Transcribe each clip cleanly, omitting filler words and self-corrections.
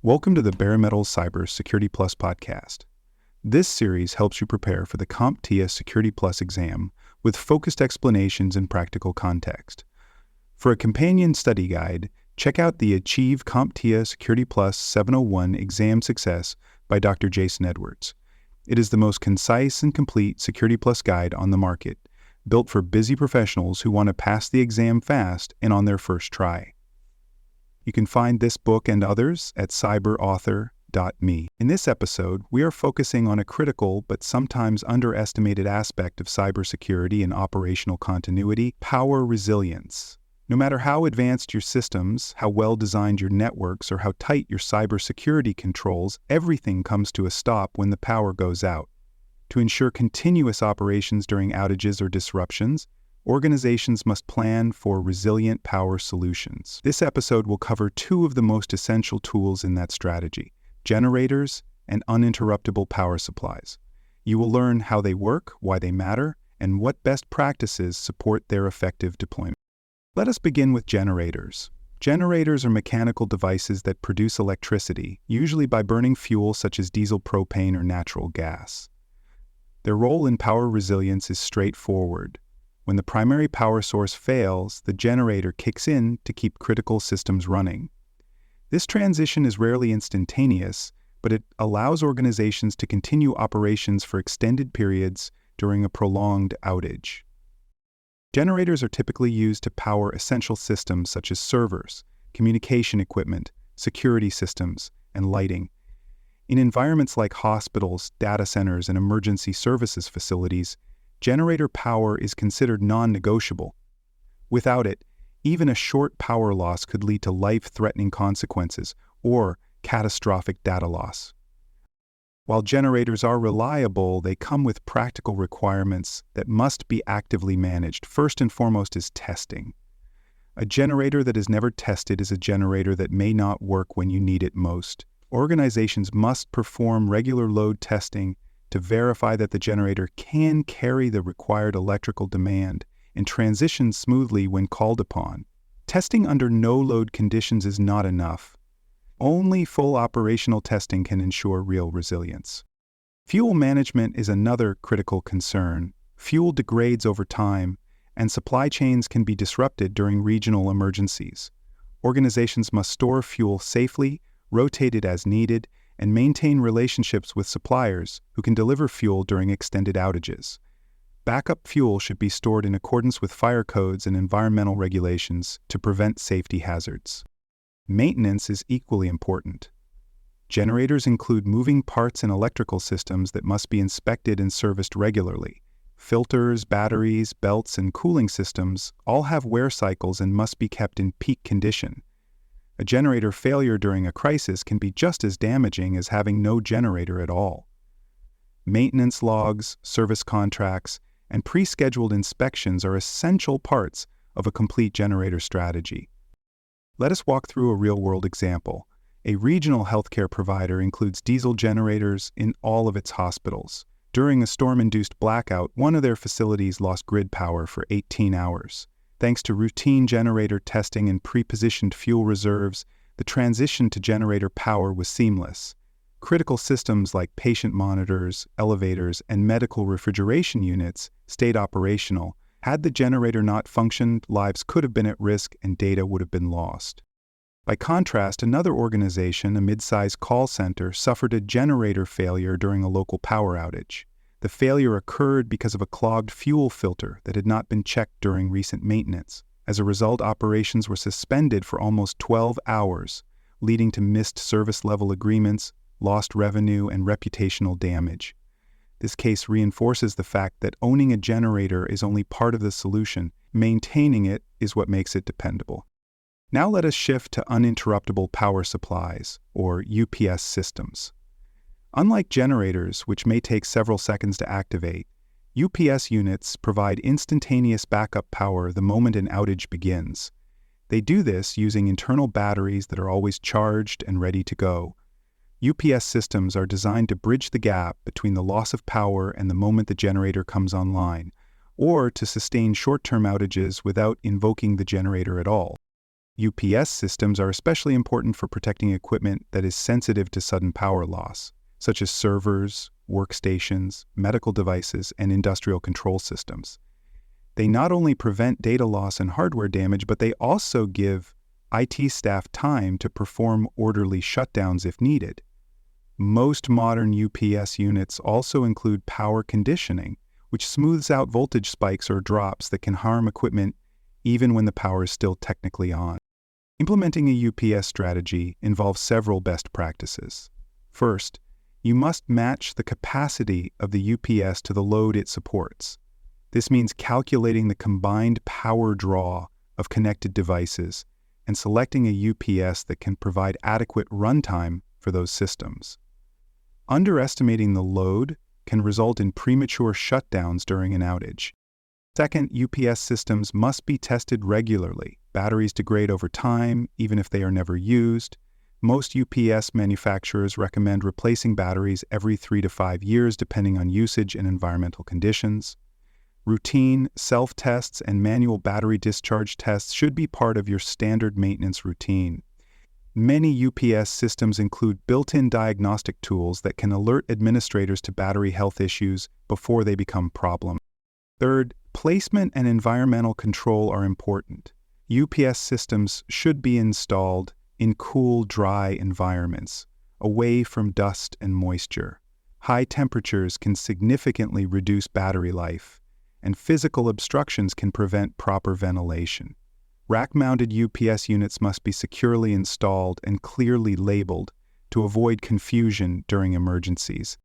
Welcome to the Bare Metals Cyber Security Plus podcast. This series helps you prepare for the CompTIA Security Plus exam with focused explanations and practical context. For a companion study guide, check out the Achieve CompTIA Security Plus 701 Exam Success by Dr. Jason Edwards. It is the most concise and complete Security Plus guide on the market, built for busy professionals who want to pass the exam fast and on their first try. You can find this book and others at cyberauthor.me. In this episode, we are focusing on a critical but sometimes underestimated aspect of cybersecurity and operational continuity: power resilience. No matter how advanced your systems, how well designed your networks, or how tight your cybersecurity controls, everything comes to a stop when the power goes out. To ensure continuous operations during outages or disruptions, organizations must plan for resilient power solutions. This episode will cover two of the most essential tools in that strategy: generators and uninterruptible power supplies. You will learn how they work, why they matter, and what best practices support their effective deployment. Let us begin with generators. Generators are mechanical devices that produce electricity, usually by burning fuel such as diesel, propane, or natural gas. Their role in power resilience is straightforward. When the primary power source fails, the generator kicks in to keep critical systems running. This transition is rarely instantaneous, but it allows organizations to continue operations for extended periods during a prolonged outage. Generators are typically used to power essential systems such as servers, communication equipment, security systems, and lighting. In environments like hospitals, data centers, and emergency services facilities, generator power is considered non-negotiable. Without it, even a short power loss could lead to life-threatening consequences or catastrophic data loss. While generators are reliable, they come with practical requirements that must be actively managed. First and foremost is testing. A generator that is never tested is a generator that may not work when you need it most. Organizations must perform regular load testing to verify that the generator can carry the required electrical demand and transition smoothly when called upon. Testing under no-load conditions is not enough. Only full operational testing can ensure real resilience. Fuel management is another critical concern. Fuel degrades over time, and supply chains can be disrupted during regional emergencies. Organizations must store fuel safely, rotate it as needed, and maintain relationships with suppliers who can deliver fuel during extended outages. Backup fuel should be stored in accordance with fire codes and environmental regulations to prevent safety hazards. Maintenance is equally important. Generators include moving parts and electrical systems that must be inspected and serviced regularly. Filters, batteries, belts, and cooling systems all have wear cycles and must be kept in peak condition. A generator failure during a crisis can be just as damaging as having no generator at all. Maintenance logs, service contracts, and pre-scheduled inspections are essential parts of a complete generator strategy. Let us walk through a real-world example. A regional healthcare provider includes diesel generators in all of its hospitals. During a storm-induced blackout, one of their facilities lost grid power for 18 hours. Thanks to routine generator testing and pre-positioned fuel reserves, the transition to generator power was seamless. Critical systems like patient monitors, elevators, and medical refrigeration units stayed operational. Had the generator not functioned, lives could have been at risk and data would have been lost. By contrast, another organization, a mid-sized call center, suffered a generator failure during a local power outage. The failure occurred because of a clogged fuel filter that had not been checked during recent maintenance. As a result, operations were suspended for almost 12 hours, leading to missed service-level agreements, lost revenue, and reputational damage. This case reinforces the fact that owning a generator is only part of the solution. Maintaining it is what makes it dependable. Now let us shift to uninterruptible power supplies, or UPS systems. Unlike generators, which may take several seconds to activate, UPS units provide instantaneous backup power the moment an outage begins. They do this using internal batteries that are always charged and ready to go. UPS systems are designed to bridge the gap between the loss of power and the moment the generator comes online, or to sustain short-term outages without invoking the generator at all. UPS systems are especially important for protecting equipment that is sensitive to sudden power loss, such as servers, workstations, medical devices, and industrial control systems. They not only prevent data loss and hardware damage, but they also give IT staff time to perform orderly shutdowns if needed. Most modern UPS units also include power conditioning, which smooths out voltage spikes or drops that can harm equipment even when the power is still technically on. Implementing a UPS strategy involves several best practices. First, you must match the capacity of the UPS to the load it supports. This means calculating the combined power draw of connected devices and selecting a UPS that can provide adequate runtime for those systems. Underestimating the load can result in premature shutdowns during an outage. Second, UPS systems must be tested regularly. Batteries degrade over time, even if they are never used. Most UPS manufacturers recommend replacing batteries every 3 to 5 years, depending on usage and environmental conditions. Routine self-tests and manual battery discharge tests should be part of your standard maintenance routine. Many UPS systems include built-in diagnostic tools that can alert administrators to battery health issues before they become problems. Third, placement and environmental control are important. UPS systems should be installed in cool, dry environments, away from dust and moisture. High temperatures can significantly reduce battery life, and physical obstructions can prevent proper ventilation. Rack-mounted UPS units must be securely installed and clearly labeled to avoid confusion during emergencies.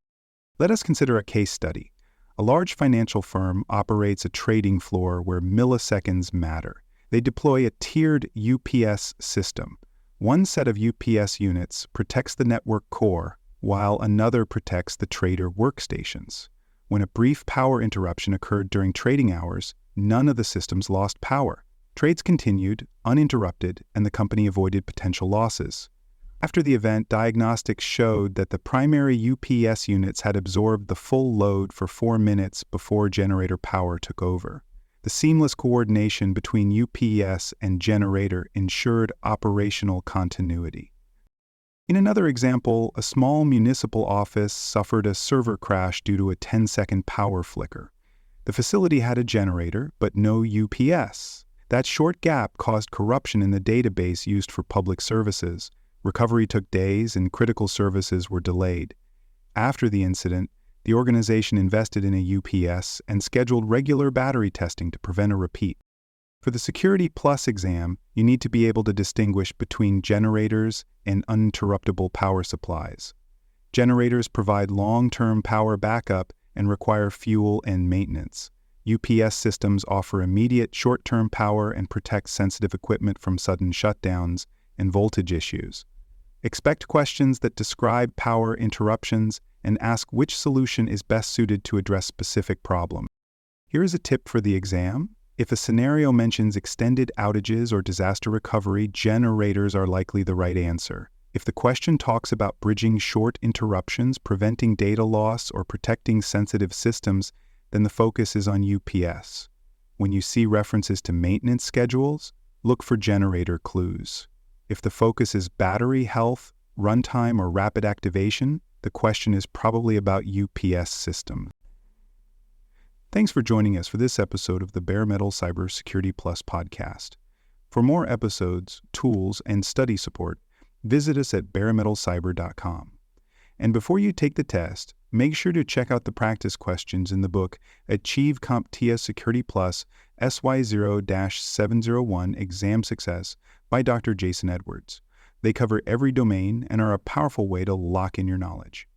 Let us consider a case study. A large financial firm operates a trading floor where milliseconds matter. They deploy a tiered UPS system. One set of UPS units protects the network core, while another protects the trader workstations. When a brief power interruption occurred during trading hours, none of the systems lost power. Trades continued, uninterrupted, and the company avoided potential losses. After the event, diagnostics showed that the primary UPS units had absorbed the full load for 4 minutes before generator power took over. The seamless coordination between UPS and generator ensured operational continuity. In another example, a small municipal office suffered a server crash due to a 10-second power flicker. The facility had a generator, but no UPS. That short gap caused corruption in the database used for public services. Recovery took days and critical services were delayed. After the incident, the organization invested in a UPS and scheduled regular battery testing to prevent a repeat. For the Security Plus exam, you need to be able to distinguish between generators and uninterruptible power supplies. Generators provide long-term power backup and require fuel and maintenance. UPS systems offer immediate short-term power and protect sensitive equipment from sudden shutdowns and voltage issues. Expect questions that describe power interruptions and ask which solution is best suited to address specific problems. Here is a tip for the exam. If a scenario mentions extended outages or disaster recovery, generators are likely the right answer. If the question talks about bridging short interruptions, preventing data loss, or protecting sensitive systems, then the focus is on UPS. When you see references to maintenance schedules, look for generator clues. If the focus is battery health, runtime, or rapid activation, the question is probably about UPS systems. Thanks for joining us for this episode of the Bare Metal Cyber Security Plus podcast. For more episodes, tools, and study support, visit us at baremetalcyber.com. And before you take the test, make sure to check out the practice questions in the book Achieve CompTIA Security Plus SY0-701 Exam Success by Dr. Jason Edwards. They cover every domain and are a powerful way to lock in your knowledge.